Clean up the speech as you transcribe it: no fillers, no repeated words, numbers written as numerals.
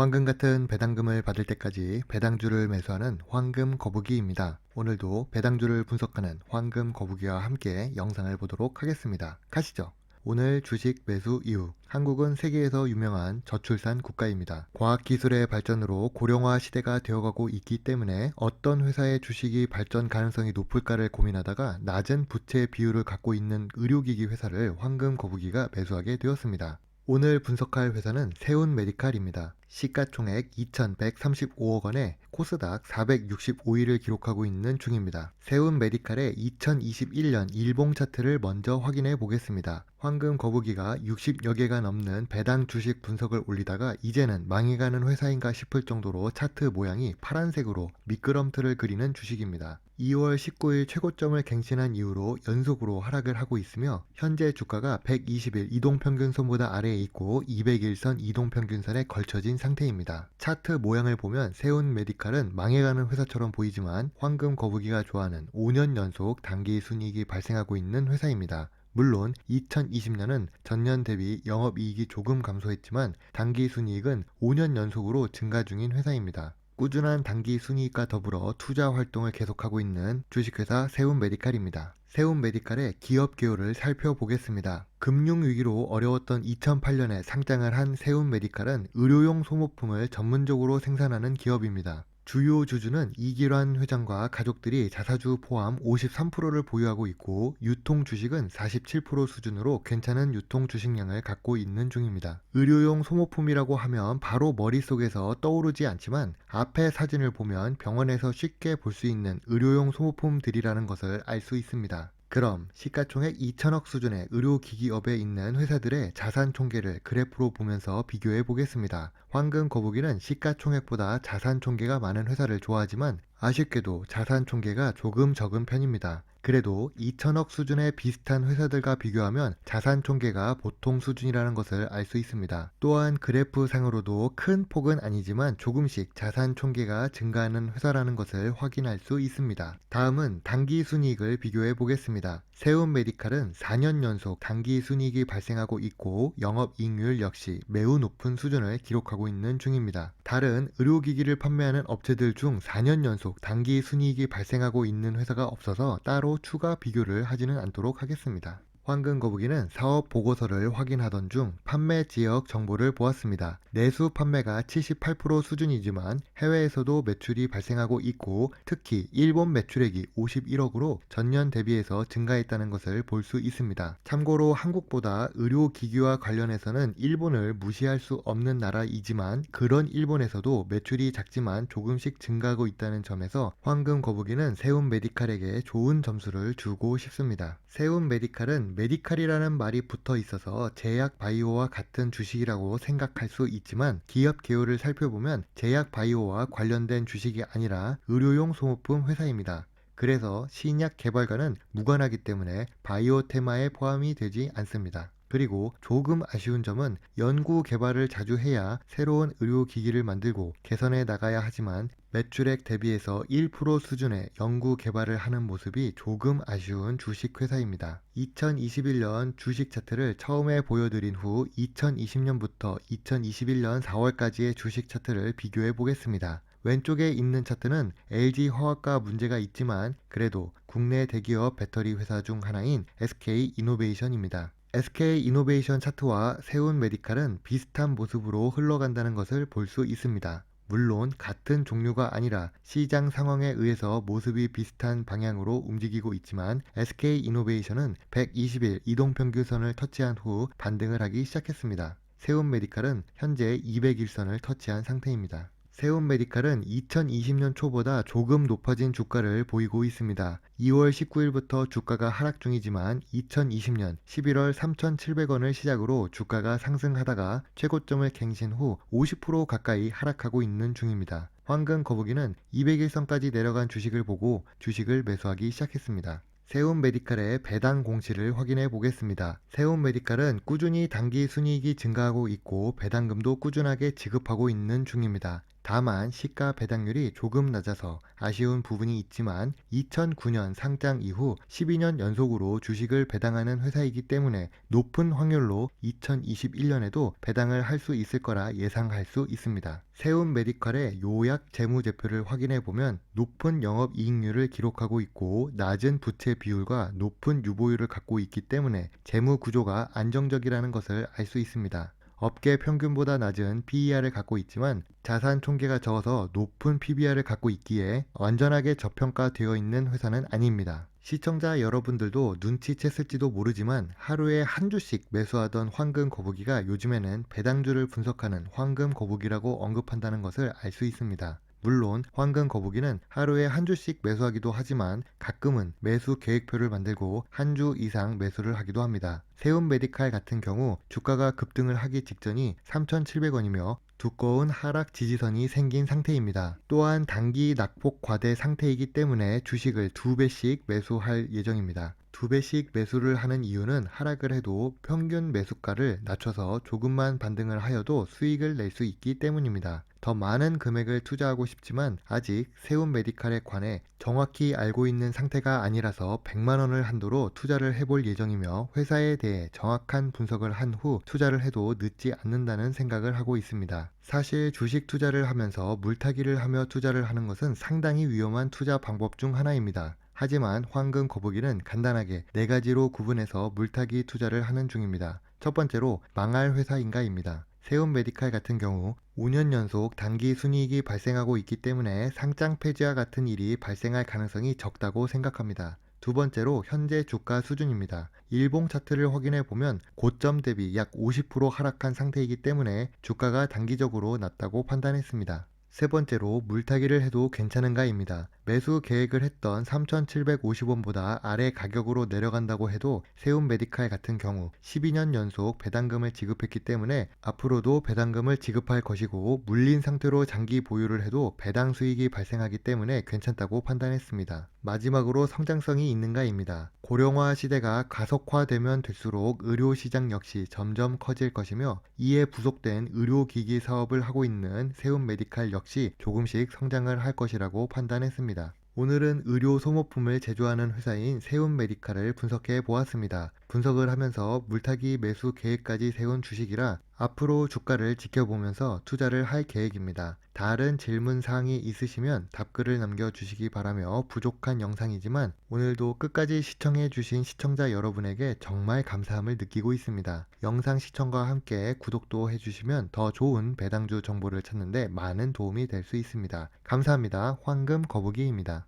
황금 같은 배당금을 받을 때까지 배당주를 매수하는 황금 거북이입니다. 오늘도 배당주를 분석하는 황금 거북이와 함께 영상을 보도록 하겠습니다. 가시죠. 오늘 주식 매수 이유. 한국은 세계에서 유명한 저출산 국가입니다. 과학기술의 발전으로 고령화 시대가 되어가고 있기 때문에 어떤 회사의 주식이 발전 가능성이 높을까를 고민하다가 낮은 부채 비율을 갖고 있는 의료기기 회사를 황금 거북이가 매수하게 되었습니다. 오늘 분석할 회사는 세운 메디칼입니다. 시가총액 2,135억 원에 코스닥 465위를 기록하고 있는 중입니다. 세운 메디칼의 2021년 일봉 차트를 먼저 확인해 보겠습니다. 황금 거북이가 60여 개가 넘는 배당 주식 분석을 올리다가 이제는 망해가는 회사인가 싶을 정도로 차트 모양이 파란색으로 미끄럼틀을 그리는 주식입니다. 2월 19일 최고점을 갱신한 이후로 연속으로 하락을 하고 있으며 현재 주가가 120일 이동평균선보다 아래에 있고 200일선 이동평균선에 걸쳐진 상태입니다. 차트 모양을 보면 세운 메디칼은 망해가는 회사처럼 보이지만 황금 거북이가 좋아하는 5년 연속 단기 순이익이 발생하고 있는 회사입니다. 물론 2020년은 전년 대비 영업이익이 조금 감소했지만 단기 순이익은 5년 연속으로 증가 중인 회사입니다. 꾸준한 단기 순이익과 더불어 투자 활동을 계속하고 있는 주식회사 세운 메디칼입니다. 세운 메디칼의 기업 개요를 살펴보겠습니다. 금융위기로 어려웠던 2008년에 상장을 한 세운 메디칼은 의료용 소모품을 전문적으로 생산하는 기업입니다. 주요 주주는 이기란 회장과 가족들이 자사주 포함 53%를 보유하고 있고 유통 주식은 47% 수준으로 괜찮은 유통 주식량을 갖고 있는 중입니다. 의료용 소모품이라고 하면 바로 머릿속에서 떠오르지 않지만 앞에 사진을 보면 병원에서 쉽게 볼 수 있는 의료용 소모품들이라는 것을 알 수 있습니다. 그럼 시가총액 2천억 수준의 의료기기업에 있는 회사들의 자산 총계를 그래프로 보면서 비교해 보겠습니다. 황금 거북이는 시가총액보다 자산 총계가 많은 회사를 좋아하지만 아쉽게도 자산 총계가 조금 적은 편입니다. 그래도 2천억 수준의 비슷한 회사들과 비교하면 자산 총계가 보통 수준이라는 것을 알 수 있습니다. 또한 그래프 상으로도 큰 폭은 아니지만 조금씩 자산 총계가 증가하는 회사라는 것을 확인할 수 있습니다. 다음은 단기 순이익을 비교해 보겠습니다. 세운 메디칼은 4년 연속 단기 순이익이 발생하고 있고 영업이익률 역시 매우 높은 수준을 기록하고 있는 중입니다. 다른 의료기기를 판매하는 업체들 중 4년 연속 단기 순이익이 발생하고 있는 회사가 없어서 따로 추가 비교를 하지는 않도록 하겠습니다. 황금 거북이는 사업 보고서를 확인하던 중 판매 지역 정보를 보았습니다. 내수 판매가 78% 수준이지만 해외에서도 매출이 발생하고 있고 특히 일본 매출액이 51억으로 전년 대비해서 증가했다는 것을 볼 수 있습니다. 참고로 한국보다 의료기기와 관련해서는 일본을 무시할 수 없는 나라이지만 그런 일본에서도 매출이 작지만 조금씩 증가하고 있다는 점에서 황금 거북이는 세운 메디칼에게 좋은 점수를 주고 싶습니다. 세운 메디칼은 메디칼이라는 말이 붙어 있어서 제약 바이오와 같은 주식이라고 생각할 수 있지만 기업 개요를 살펴보면 제약 바이오와 관련된 주식이 아니라 의료용 소모품 회사입니다. 그래서 신약 개발과는 무관하기 때문에 바이오 테마에 포함이 되지 않습니다. 그리고 조금 아쉬운 점은 연구 개발을 자주 해야 새로운 의료기기를 만들고 개선해 나가야 하지만 매출액 대비해서 1% 수준의 연구 개발을 하는 모습이 조금 아쉬운 주식회사입니다. 2021년 주식 차트를 처음에 보여드린 후 2020년부터 2021년 4월까지의 주식 차트를 비교해 보겠습니다. 왼쪽에 있는 차트는 LG화학과 문제가 있지만 그래도 국내 대기업 배터리 회사 중 하나인 SK이노베이션입니다. SK이노베이션 차트와 세운 메디칼은 비슷한 모습으로 흘러간다는 것을 볼 수 있습니다. 물론 같은 종류가 아니라 시장 상황에 의해서 모습이 비슷한 방향으로 움직이고 있지만 SK이노베이션은 120일 이동평균선을 터치한 후 반등을 하기 시작했습니다. 세운 메디칼은 현재 200일선을 터치한 상태입니다. 세운 메디칼은 2020년 초보다 조금 높아진 주가를 보이고 있습니다. 2월 19일부터 주가가 하락 중이지만 2020년 11월 3,700원을 시작으로 주가가 상승하다가 최고점을 갱신 후 50% 가까이 하락하고 있는 중입니다. 황금 거북이는 200일선까지 내려간 주식을 보고 주식을 매수하기 시작했습니다. 세운 메디칼의 배당 공시를 확인해 보겠습니다. 세운 메디칼은 꾸준히 단기 순이익이 증가하고 있고 배당금도 꾸준하게 지급하고 있는 중입니다. 다만 시가 배당률이 조금 낮아서 아쉬운 부분이 있지만 2009년 상장 이후 12년 연속으로 주식을 배당하는 회사이기 때문에 높은 확률로 2021년에도 배당을 할 수 있을 거라 예상할 수 있습니다. 세움 메디컬의 요약 재무제표를 확인해 보면 높은 영업이익률을 기록하고 있고 낮은 부채 비율과 높은 유보율을 갖고 있기 때문에 재무 구조가 안정적이라는 것을 알 수 있습니다. 업계 평균보다 낮은 PER을 갖고 있지만 자산 총계가 적어서 높은 PBR을 갖고 있기에 완전하게 저평가되어 있는 회사는 아닙니다. 시청자 여러분들도 눈치챘을지도 모르지만 하루에 한 주씩 매수하던 황금 거북이가 요즘에는 배당주를 분석하는 황금 거북이라고 언급한다는 것을 알 수 있습니다. 물론 황금 거북이는 하루에 한 주씩 매수하기도 하지만 가끔은 매수 계획표를 만들고 한 주 이상 매수를 하기도 합니다. 세움 메디칼 같은 경우 주가가 급등을 하기 직전이 3,700원이며 두꺼운 하락 지지선이 생긴 상태입니다. 또한 단기 낙폭 과대 상태이기 때문에 주식을 2배씩 매수할 예정입니다. 2배씩 매수를 하는 이유는 하락을 해도 평균 매수가를 낮춰서 조금만 반등을 하여도 수익을 낼 수 있기 때문입니다. 더 많은 금액을 투자하고 싶지만 아직 세움 메디칼에 관해 정확히 알고 있는 상태가 아니라서 100만원을 한도로 투자를 해볼 예정이며 회사에 대해 정확한 분석을 한 후 투자를 해도 늦지 않는다는 생각을 하고 있습니다. 사실 주식 투자를 하면서 물타기를 하며 투자를 하는 것은 상당히 위험한 투자 방법 중 하나입니다. 하지만 황금 거북이는 간단하게 4가지로 구분해서 물타기 투자를 하는 중입니다. 첫 번째로 망할 회사인가입니다. 세움 메디칼 같은 경우 5년 연속 단기 순이익이 발생하고 있기 때문에 상장 폐지와 같은 일이 발생할 가능성이 적다고 생각합니다. 두 번째로 현재 주가 수준입니다. 일봉 차트를 확인해 보면 고점 대비 약 50% 하락한 상태이기 때문에 주가가 단기적으로 낮다고 판단했습니다. 세 번째로 물타기를 해도 괜찮은가입니다. 매수 계획을 했던 3,750원보다 아래 가격으로 내려간다고 해도 세움 메디칼 같은 경우 12년 연속 배당금을 지급했기 때문에 앞으로도 배당금을 지급할 것이고 물린 상태로 장기 보유를 해도 배당 수익이 발생하기 때문에 괜찮다고 판단했습니다. 마지막으로 성장성이 있는가입니다. 고령화 시대가 가속화되면 될수록 의료시장 역시 점점 커질 것이며 이에 부속된 의료기기 사업을 하고 있는 세움 메디칼 역시 조금씩 성장을 할 것이라고 판단했습니다. 오늘은 의료 소모품을 제조하는 회사인 세움 메디칼을 분석해 보았습니다. 분석을 하면서 물타기 매수 계획까지 세운 주식이라 앞으로 주가를 지켜보면서 투자를 할 계획입니다. 다른 질문 사항이 있으시면 답글을 남겨주시기 바라며 부족한 영상이지만 오늘도 끝까지 시청해 주신 시청자 여러분에게 정말 감사함을 느끼고 있습니다. 영상 시청과 함께 구독도 해주시면 더 좋은 배당주 정보를 찾는데 많은 도움이 될 수 있습니다. 감사합니다. 황금 거북이입니다.